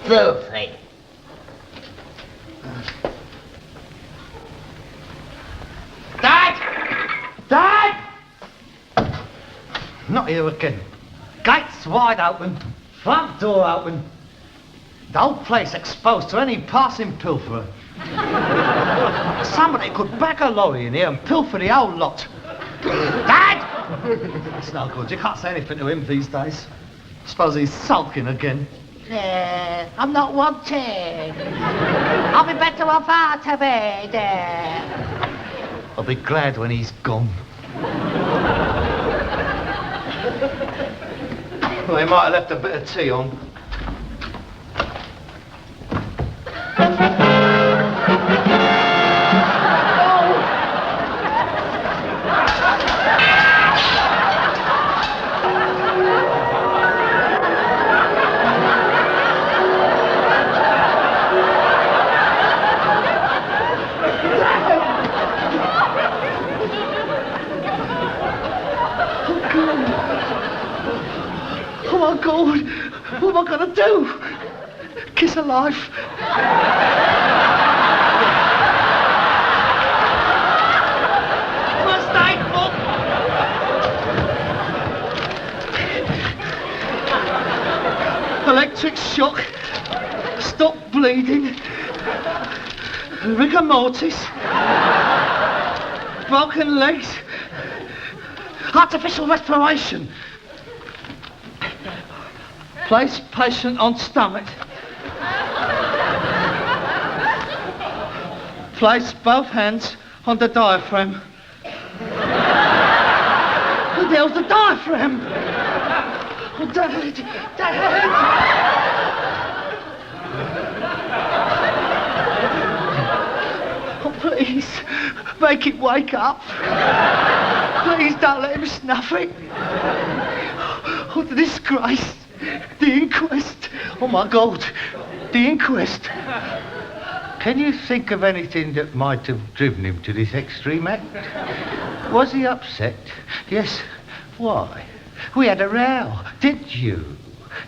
Filthy. Dad! Dad! Not here again. Gates wide open, front door open. The whole place exposed to any passing pilferer. Somebody could back a lorry in here and pilfer the whole lot. Dad! It's no good. You can't say anything to him these days. Suppose he's sulking again. I'm not wanted. I'll be better off out of it. I'll be glad when he's gone. Well, he might have left a bit of tea on. Oh my God, what am I gonna do? Kiss of life. First aid book. Electric shock. Stop bleeding. Rigor mortis. Broken legs. Artificial respiration. Place patient on stomach. Place both hands on the diaphragm. Who the hell's the diaphragm? Oh, Dad! Dad! Oh, please, make it wake up. Please don't let him snuff it. Oh, the disgrace. The inquest. Oh, my God. The inquest. Can you think of anything that might have driven him to this extreme act? Was he upset? Yes. Why? We had a row, did you?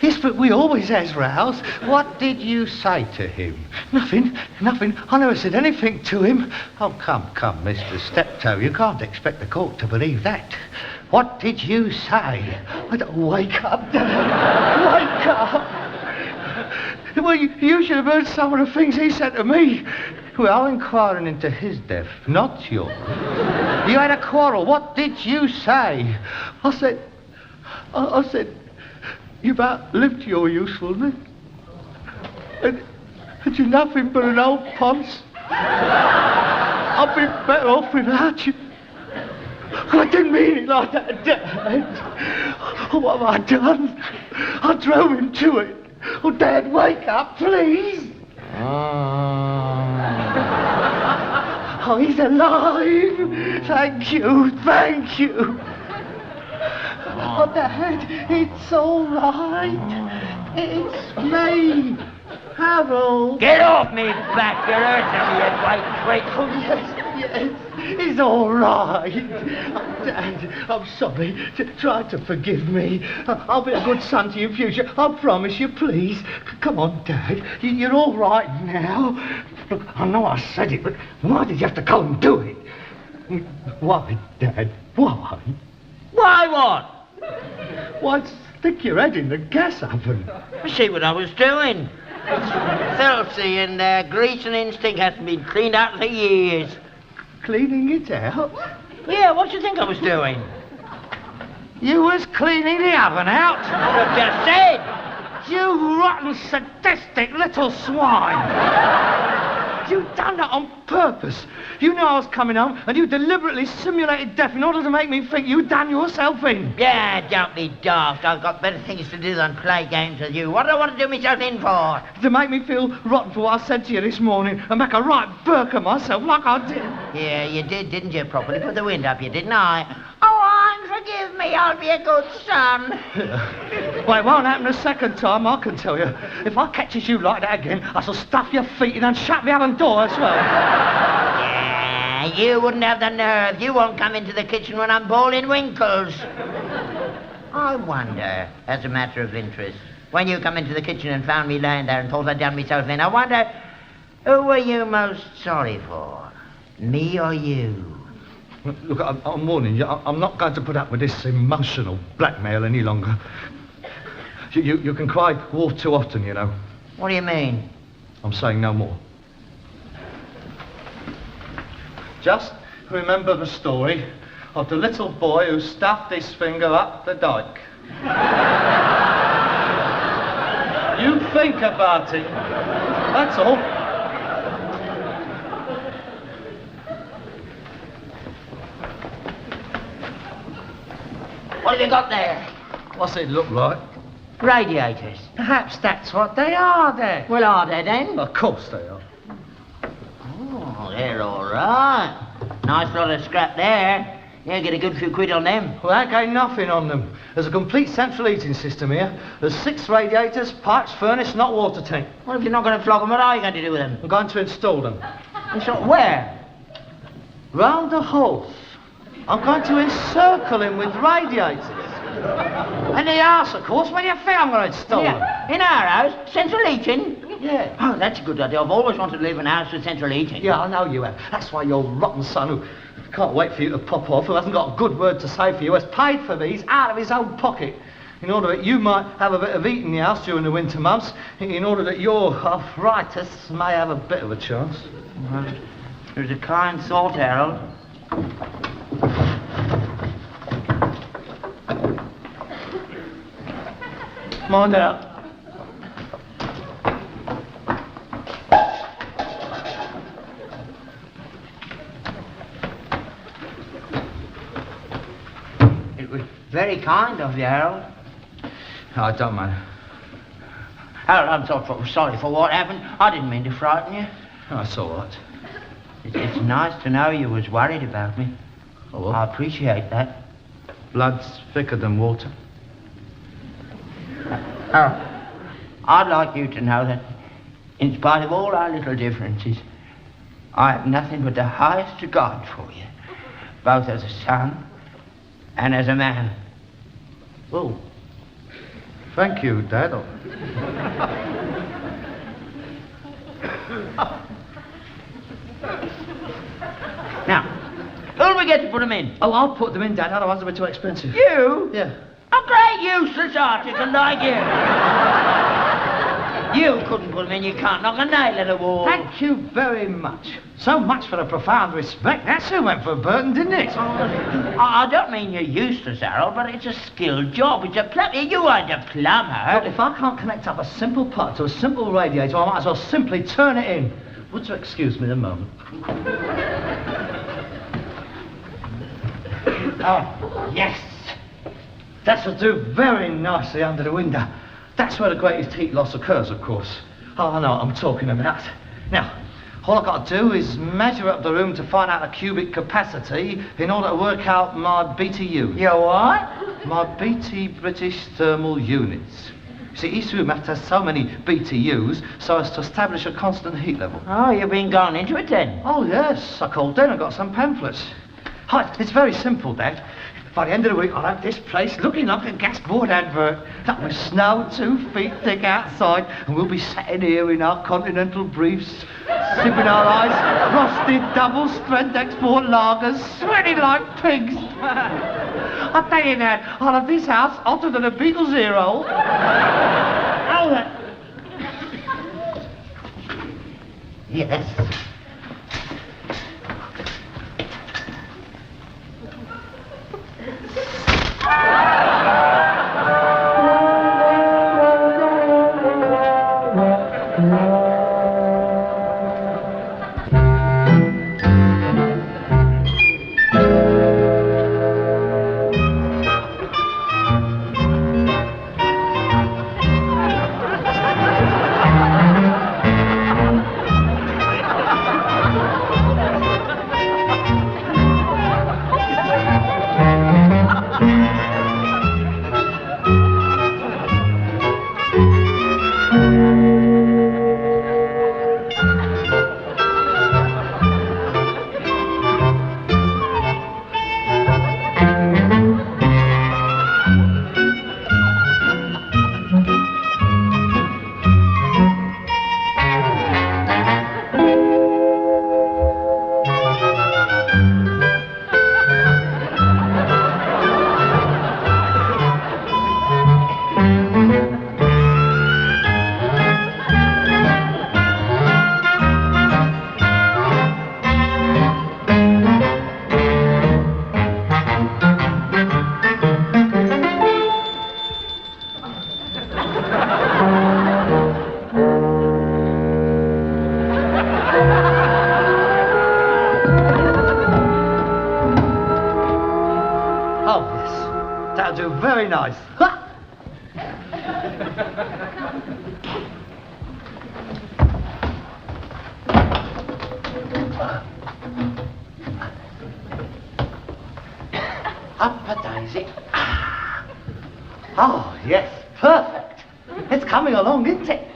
Yes, but we always has rows. What did you say to him? Nothing. I never said anything to him. Oh, come, Mr. Steptoe. You can't expect the court to believe that. What did you say? Wake up, Dad. Wake up. Well, you should have heard some of the things he said to me. Well, I'm inquiring into his death, not yours. You had a quarrel. What did you say? I said, you've outlived your usefulness. And you're nothing but an old ponce. I've been better off without you. I didn't mean it like that, Dad. Oh, what have I done? I drove him to it. Oh, Dad, wake up, please. Oh, he's alive. Thank you. Oh, Dad, it's all right. It's me, Harold. Get off me back, you're hurting me, you white twig. Oh, yes, it's all right. Dad, I'm sorry. Try to forgive me. I'll be a good son to you in future. I promise you, please. Come on, Dad. You're all right now. Look, I know I said it, but why did you have to go and do it? Why, Dad? Why? Why what? Why, stick your head in the gas oven. See what I was doing. Filthy and grease and instinct hasn't been cleaned out for years. Cleaning it out? Yeah, what do you think I was doing? You was cleaning the oven out? I just said. You rotten, sadistic little swine. You done that on purpose. You know I was coming home, and you deliberately simulated death in order to make me think you'd done yourself in. Yeah, don't be daft. I've got better things to do than play games with you. What do I want to do myself in for? To make me feel rotten for what I said to you this morning, and make a right burk of myself like I did. Yeah, you did, didn't you? Properly put the wind up you, didn't I? Oh, forgive me. I'll be a good son. Well, it won't happen a second time, I can tell you. If I catches you like that again, I shall stuff your feet in and shut the oven door as well. Yeah, you wouldn't have the nerve. You won't come into the kitchen when I'm boiling winkles. I wonder, as a matter of interest, when you come into the kitchen and found me lying there and thought I'd done myself in, I wonder, who were you most sorry for? Me or you? Look, I'm warning you, I'm not going to put up with this emotional blackmail any longer. You can cry wolf too often, you know. What do you mean? I'm saying no more. Just remember the story of the little boy who stuffed his finger up the dike. You think about it. That's all. What have you got there? What's it look like? Radiators. Perhaps that's what they are, then. Well, are they then? Of course they are. Oh, they're all right. Nice lot of scrap there. Yeah, get a good few quid on them. Well, that ain't nothing on them. There's a complete central heating system here. There's 6 radiators, pipes, furnace, not water tank. Well, if you're not going to flog them, what are you going to do with them? I'm going to install them. Where? Round the house. I'm going to encircle him with radiators. And the house, of course. Where do you think I'm going to install them? In our house? Central heating? Yeah. Oh, that's a good idea. I've always wanted to live in a house with central heating. Yeah, I know you have. That's why your rotten son, who can't wait for you to pop off, who hasn't got a good word to say for you, has paid for these out of his own pocket, in order that you might have a bit of heat in the house during the winter months, in order that your arthritis may have a bit of a chance. Well, there's a kind thought, Harold. Mind out. It was very kind of you, Harold. I don't mind. Harold, I'm sorry for what happened. I didn't mean to frighten you. That's all right. It's nice to know you was worried about me. Oh, well. I appreciate that. Blood's thicker than water. Harold, I'd like you to know that, in spite of all our little differences, I have nothing but the highest regard for you, both as a son and as a man. Oh. Thank you, Dad. Now, who'll we get to put them in? Oh, I'll put them in, Dad. Otherwise they'll be too expensive. You? Yeah. A great useless article like you. You couldn't put them in, you can't knock a nail at a wall. Thank you very much. So much for the profound respect. That's who went for Burton, didn't it? I don't mean you're useless, Harold, but it's a skilled job. It's a plumber. You aren't a plumber. Look, if I can't connect up a simple part to a simple radiator, I might as well simply turn it in. Would you excuse me a moment? Oh, yes. That'll do very nicely under the window. That's where the greatest heat loss occurs, of course. Oh, I know what I'm talking about. Now, all I've got to do is measure up the room to find out the cubic capacity in order to work out my BTU. You what? My BT British Thermal Units. See, each room has to have so many BTUs so as to establish a constant heat level. Oh, you've been going into it then? Oh, yes. I called in and got some pamphlets. Hi, it's very simple, Dad. By the end of the week, I'll have this place looking like a gas board advert. That with snow 2 feet thick outside, and we'll be sitting here in our continental briefs, sipping our ice, frosted double-strength export lagers, sweating like pigs. I tell you, Dad, I'll have this house hotter than a Beatles hero. Yes. do. Very nice. Up a daisy. Oh, yes, perfect. It's coming along, isn't it?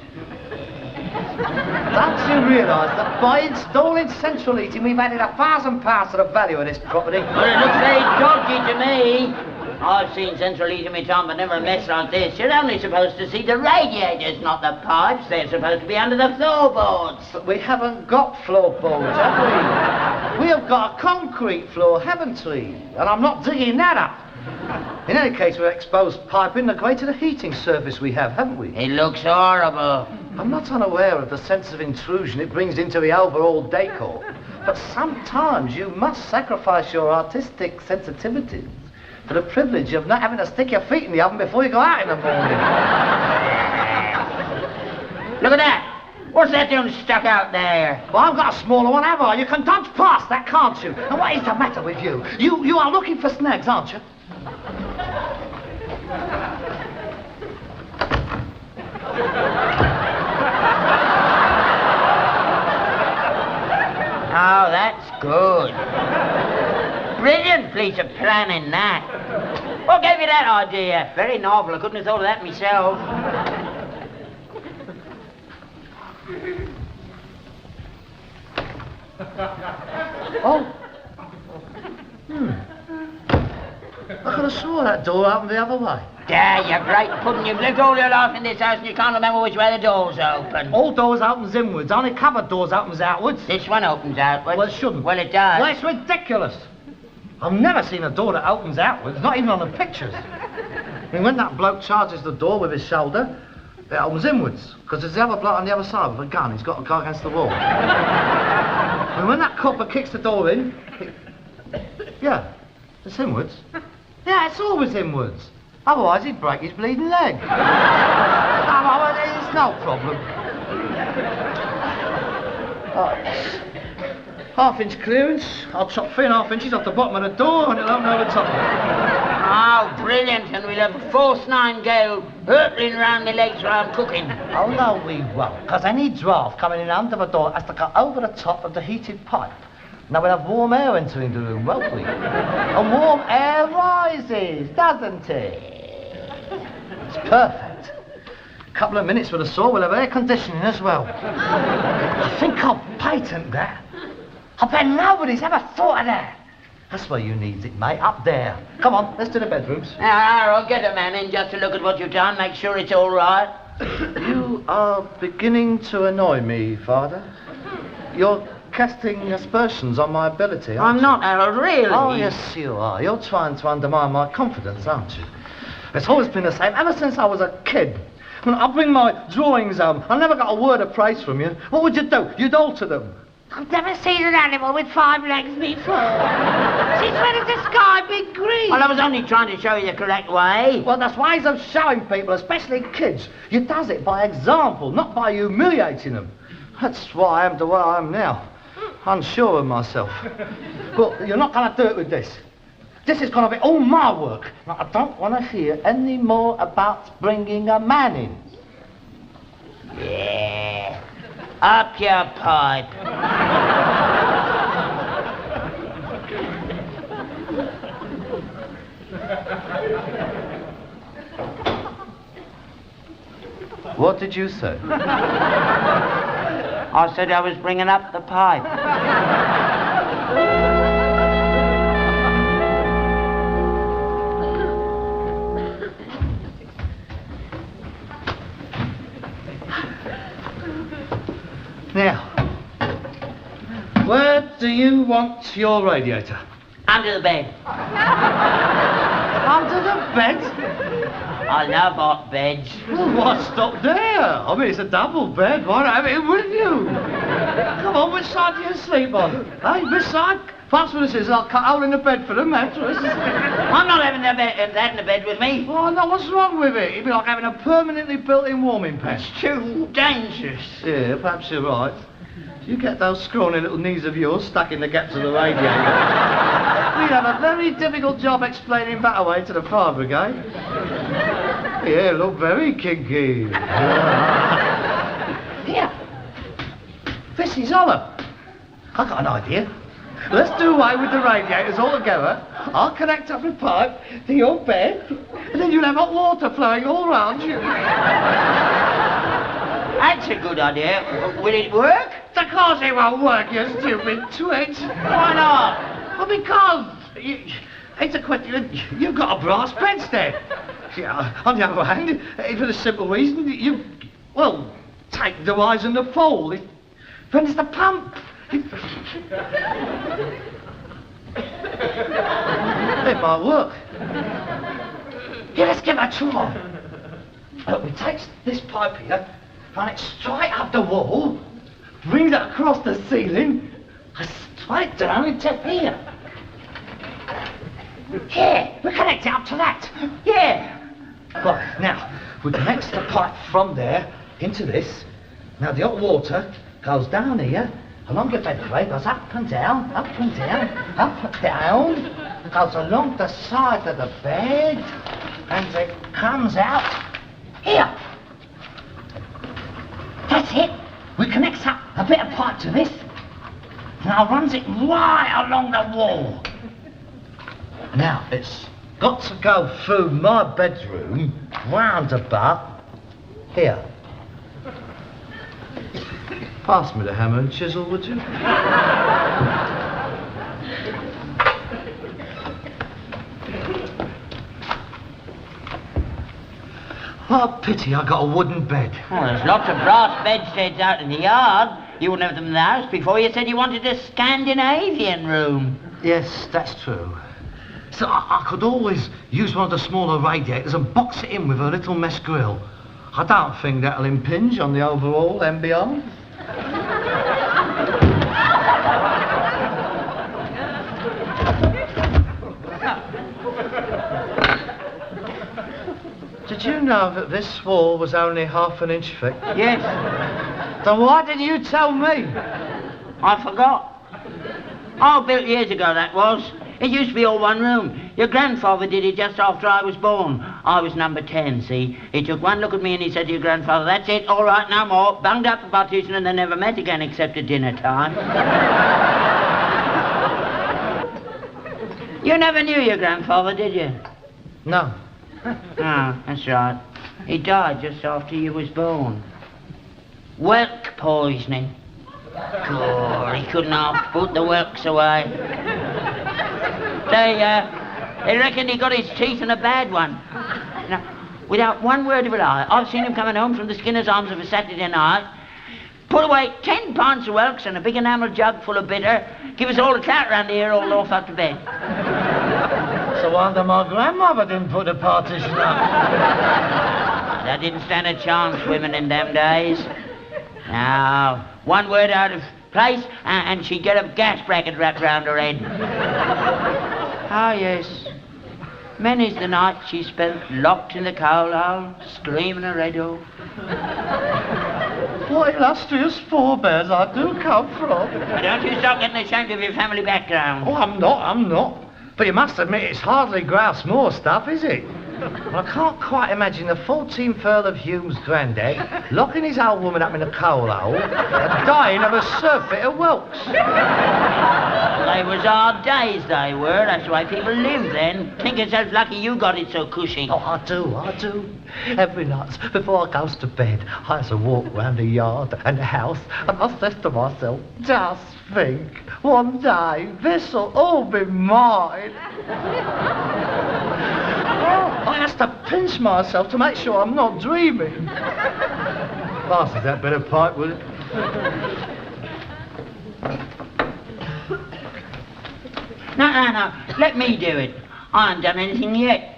Don't you realise that by installing central heating, we've added 1,000 pounds to the value of this property? Well, it looks very dodgy to me. I've seen central heating in my time, but never a mess like this. You're only supposed to see the radiators, not the pipes. They're supposed to be under the floorboards. But we haven't got floorboards, have we? We have got a concrete floor, haven't we? And I'm not digging that up. In any case, we've exposed piping the greater the heating surface we have, haven't we? It looks horrible. I'm not unaware of the sense of intrusion it brings into the overall decor. But sometimes you must sacrifice your artistic sensitivities for the privilege of not having to stick your feet in the oven before you go out in the morning. Look at that. What's that doing stuck out there? Well, I've got a smaller one, have I? You can dodge past that, can't you? And what is the matter with you? You are looking for snags, aren't you? Oh, that's good. Brilliant piece of planning, that. What gave you that idea? Very novel. I couldn't have thought of that myself. Oh. I could have swore that door opened the other way. There, you great pudding. You've lived all your life in this house and you can't remember which way the doors open. All doors opens inwards. Only cupboard doors opens outwards. This one opens outwards. Well, it shouldn't. Well, it does. Well, it's ridiculous. I've never seen a door that opens outwards, not even on the pictures. I mean, when that bloke charges the door with his shoulder, it opens inwards, because there's the other bloke on the other side with a gun. He's got to go against the wall. And when that copper kicks the door in, yeah, it's inwards. Yeah, it's always inwards. Otherwise, he'd break his bleeding leg. No, it's no problem. Half-inch clearance. I'll chop 3.5 inches off the bottom of the door and it'll open over the top of it. Oh, brilliant. And we'll have a force 9 gale hurtling round the legs while I'm cooking. Oh, no, we won't. Because any draft coming in under the door has to go over the top of the heated pipe. Now we'll have warm air entering the room, won't we? And warm air rises, doesn't it? It's perfect. A couple of minutes with the saw, we'll have air conditioning as well. I think I'll patent that. I bet nobody's ever thought of that. That's where you need it, mate, up there. Come on, let's do the bedrooms. Now, I'll get a man in just to look at what you've done, make sure it's all right. You are beginning to annoy me, Father. You're casting aspersions on my ability, aren't I'm not, Harold, really. Oh, yes, you are. You're trying to undermine my confidence, aren't you? It's always been the same, ever since I was a kid. When I bring my drawings home, I never got a word of praise from you. What would you do? You'd alter them. I've never seen an animal with 5 legs before. Since when has the sky been green? Well, I was only trying to show you the correct way. Well, there's ways of showing people, especially kids. You does it by example, not by humiliating them. That's why I am the way I am now. Unsure of myself. But you're not going to do it with this. This is going to be all my work. Now, I don't want to hear any more about bringing a man in. Yeah. Up your pipe. What did you say? I said I was bringing up the pipe. Now, where do you want your radiator? Under the bed. Under the bed? I love hot beds. Well, why stop there? I mean, it's a double bed. Why not have it with you? Come on, which side do you sleep on? Hey, this side? Pass me the scissors, I'll cut a hole in the bed for the mattress. I'm not having that in the bed with me. Oh, no, what's wrong with it? It'd be like having a permanently built-in warming pan. It's too dangerous. Yeah, perhaps you're right. You get those scrawny little knees of yours stuck in the gaps of the radiator. We'd have a very difficult job explaining that away to the fire brigade. Yeah, look very kinky. Here. This is hollow. I got an idea. Let's do away with the radiators altogether. I'll connect up a pipe to your bed, and then you'll have hot water flowing all round you. That's a good idea. Will it work? Of course it won't work, you stupid twit. Why not? Well, because it's a question. You've got a brass bedstead. Yeah, on the other hand, for the simple reason well, take the rise and the fall. Then it's the pump. It might work. Yeah, let's give it a try. Look, we take this pipe here, run it straight up the wall, bring it across the ceiling, and straight down into here. Yeah, we connect it up to that. Yeah. Right, now, we connect the pipe from there into this. Now, the hot water goes down here, along your bedframe, goes up and down, up and down, up and down, goes along the side of the bed, and it comes out here. That's it. We connect up a bit of pipe to this, now runs it right along the wall. Now, it's got to go through my bedroom, round about here. Pass me the hammer and chisel, would you? What a pity I got a wooden bed. Well, there's lots of brass bedsteads out in the yard. You wouldn't have them in the house before. You said you wanted a Scandinavian room. Yes, that's true. So I could always use one of the smaller radiators and box it in with a little mesh grill. I don't think that'll impinge on the overall ambience. Did you know that this wall was only ½ inch thick? Yes. Then why didn't you tell me? I forgot. Oh, built years ago that was. It used to be all one room. Your grandfather did it just after I was born. I was number 10, see? He took one look at me and he said to your grandfather, "That's it, all right, no more." Bunged up the partition and they never met again except at dinner time. You never knew your grandfather, did you? No. Oh, that's right. He died just after you was born. Whelk poisoning. God, he couldn't half put the whelks away. They reckoned he got his teeth in a bad one. Now, without one word of a lie, I've seen him coming home from the Skinner's Arms of a Saturday night, put away 10 pints of whelks and a big enamel jug full of bitter, give us all a clout round here, all off up to bed. So wonder my grandmother didn't put the partition up. That didn't stand a chance, women in them days. Now, one word out of place, and she'd get a gas bracket wrapped round her head. Ah, yes. Many's the night she spent locked in the coal hole, screaming her head off. What illustrious forebears I do come from. Don't you stop getting ashamed of your family background. Oh, I'm not. But you must admit it's hardly grouse moor stuff, is it? Well, I can't quite imagine the 14th Earl of Hume's granddad locking his old woman up in a coal hole and dying of a surfeit of whelks. They was hard days, they were. That's the way people lived then. Think yourself lucky you got it so cushy. Oh, I do. Every night, before I goes to bed, I has a walk round the yard and the house, and I says to myself, just think, one day this'll all be mine. I has to pinch myself to make sure I'm not dreaming. Pass us that bit of pipe, will it? No. Let me do it. I haven't done anything yet.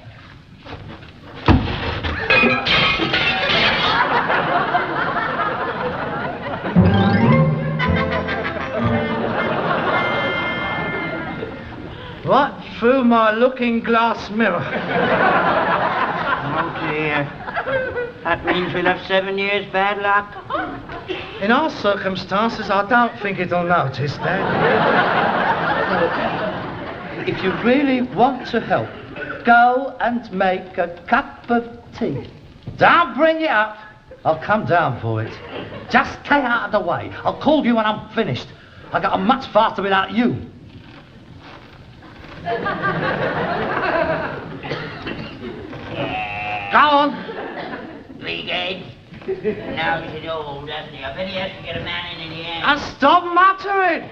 Right through my looking-glass mirror. Oh, dear. That means we'll have 7 years bad luck. In our circumstances, I don't think it'll notice that. if you really want to help, go and make a cup of tea. Don't bring it up. I'll come down for it. Just stay out of the way. I'll call you when I'm finished. I got on much faster without you. Go on. 3 games. Now he's old, doesn't he? I bet he has to get a man in the end. And stop muttering.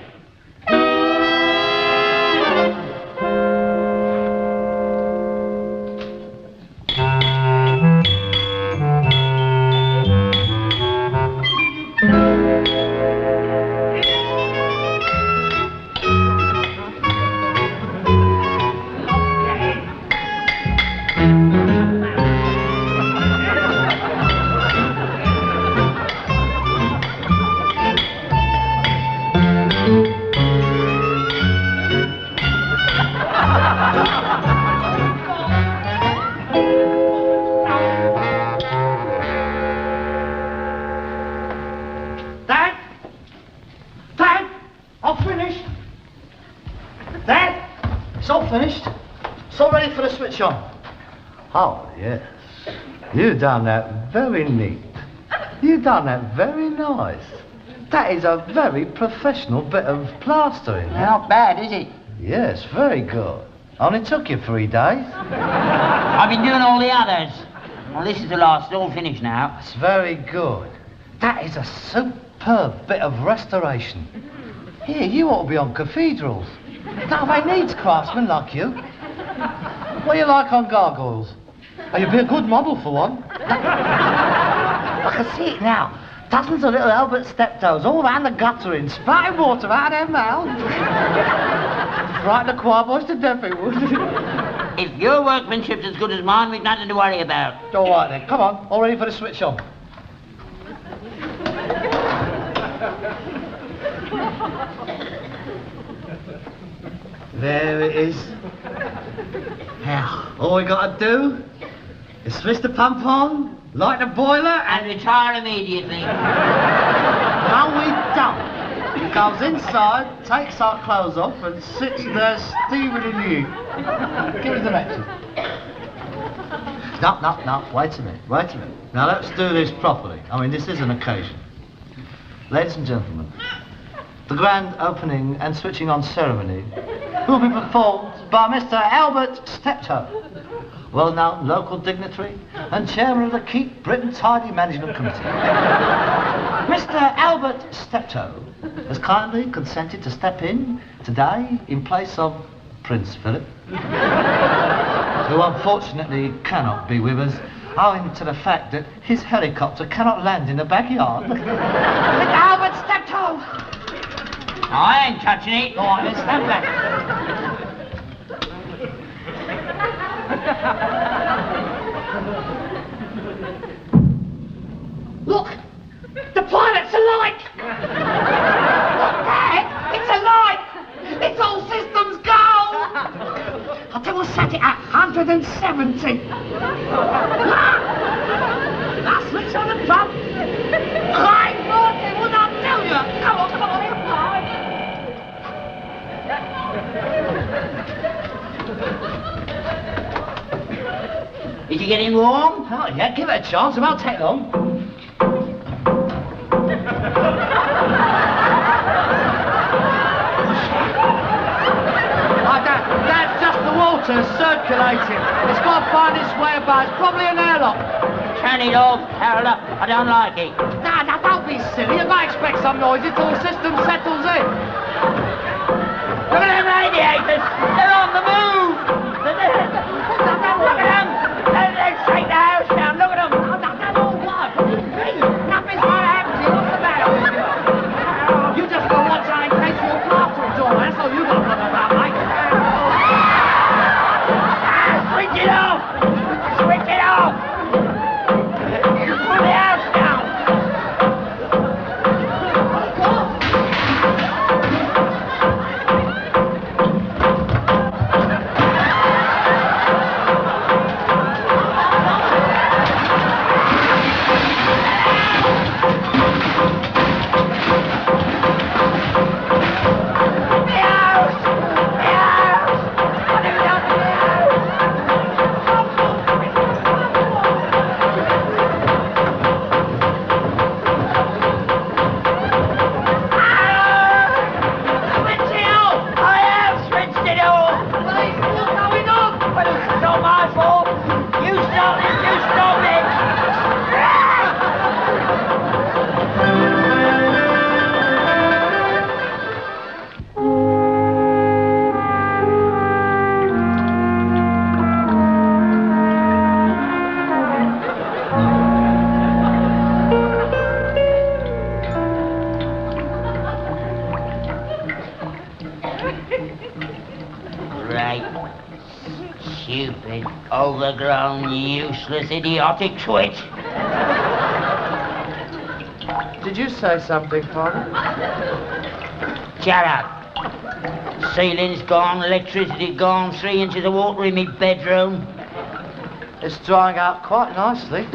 Oh, yes. You done that very neat. You done that very nice. That is a very professional bit of plastering. Not bad, is it? Yes, very good. Only took you 3 days. I've been doing all the others. Well, this is the last, all finished now. It's very good. That is a superb bit of restoration. Here, you ought to be on cathedrals. Now, they need craftsmen like you. What do you like on gargoyles? Oh, you'd be a good model for one. I can see it now. Dozens of little Albert Steptoes all round the gutter in spouting water out of their mouths. Frighten the choir boys to death, it would. If your workmanship's as good as mine, we've nothing to worry about. All right then, come on, all ready for the switch on. There it is. Now, all we got to do is switch the pump on, light the boiler, And retire immediately. no, we don't. He goes inside, takes our clothes off, and sits there steaming in the heat. Give us the matches. No, wait a minute. Now let's do this properly. I mean, this is an occasion. Ladies and gentlemen, the grand opening and switching on ceremony will be performed by Mr. Albert Steptoe, well-known local dignitary and chairman of the Keep Britain Tidy Management Committee. Mr. Albert Steptoe has kindly consented to step in today in place of Prince Philip, who unfortunately cannot be with us owing to the fact that his helicopter cannot land in the backyard. Mr. Albert Steptoe! I ain't touching it. All right, then stand back. Look! The pilot's alight! Dad, it's alight! It's all systems go! I tell you, set it at 170. Now switch on the pump. High voltage, what I tell you? Come on. Is he getting warm? Oh, yeah, give it a chance. It won't take long. That's just the water circulating. It's got to find its way about. It's probably an airlock. Turn it off, Harold. I don't like it. Nah, don't be silly. You might expect some noise until the system settles in. Look at them radiators. They're on the move. Look at them. They're shake the house down. Look at them. Nothing's gonna happen to you. What's the matter with you? You just go watch out in case your plaster's on. That's all you got to worry about, mate. Switch it off. Switch it off. Put the house down. great. Stupid, overgrown, useless, idiotic twit. Did you say something, Father? Shut up. Ceiling's gone, electricity gone, 3 inches of water in me bedroom. It's drying out quite nicely.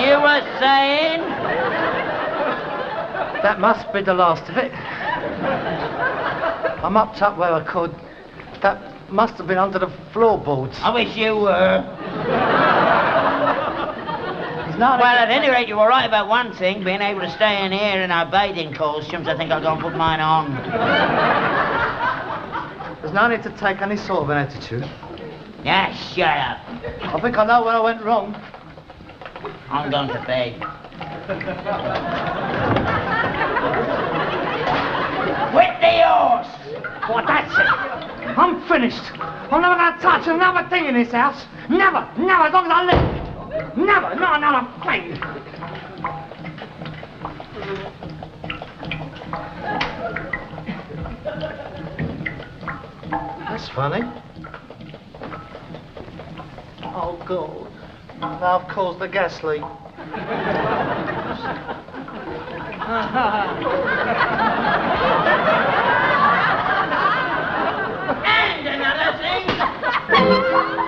You were saying? That must be the last of it. I mopped up where I could. That must have been under the floorboards. I wish you were. There's no Well, at any rate, you were right about one thing, being able to stay in here in our bathing costumes. I think I'll go and put mine on. There's no need to take any sort of an attitude. Yeah, shut up. I think I know where I went wrong. I'm going to bed. With the horse! What, that's it. I'm finished. I'm never going to touch another thing in this house. Never, never, as long as I live. Never, not another thing. That's funny. Oh, God. Now I've caused the gas leak. And another thing.